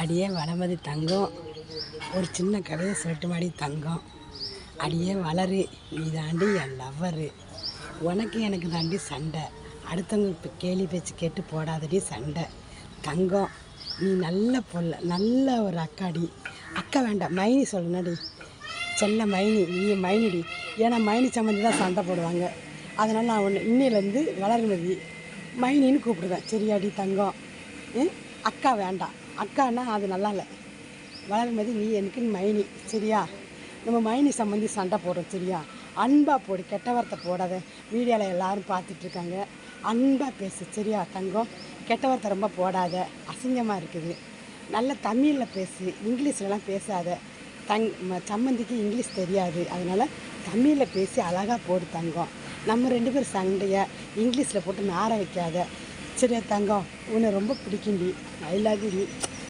அடியே வளமதி தங்கம், ஒரு சின்ன கதையை சொல்லட்டு மாடி தங்கம். அடியே வளரு, நீ தாண்டி என் லவ்வரு. உனக்கு எனக்கு தாண்டி சண்டை. அடுத்தவங்க இப்போ கேலி பேச்சு கேட்டு போடாதடி சண்டை. தங்கம், நீ நல்ல பொல்ல, நல்ல ஒரு அக்காடி. அக்கா வேண்டாம், மைனி சொல்லணுடி. செல்ல மைனி, நீ மைனிடி. ஏன்னா மைனி சம்மந்தி தான் சண்டை போடுவாங்க. அதனால் நான் ஒன்று இன்னிலேருந்து வளர்மதி மைனின்னு கூப்பிடுவேன். சரியாடி தங்கம்? அக்கா வேண்டாம், அக்கான்னா அது நல்லா இல்லை. வளர்மதி நீ எனக்கு மைனி. சரியா? நம்ம மைனி சம்மந்தி சண்டை போடுறோம். சரியா? அன்பாக போடு, கெட்ட வார்த்தை போடாத. மீடியாவில் எல்லோரும் பார்த்துட்ருக்காங்க. அன்பாக பேசு. சரியா தங்கம்? கெட்ட வார்த்தை ரொம்ப போடாத, அசிங்கமாக இருக்குது. நல்ல தமிழில் பேசு, இங்கிலீஷ்லலாம் பேசாத. சம்மந்திக்கு இங்கிலீஷ் தெரியாது, அதனால் தமிழில் பேசி அழகாக போடு தங்கம். நம்ம 2 பேர் சண்டையை இங்கிலீஷில் போட்டு நார வைக்காத. சரியா தங்கம்? உன்னை ரொம்ப பிடிக்கும்டி. I love you.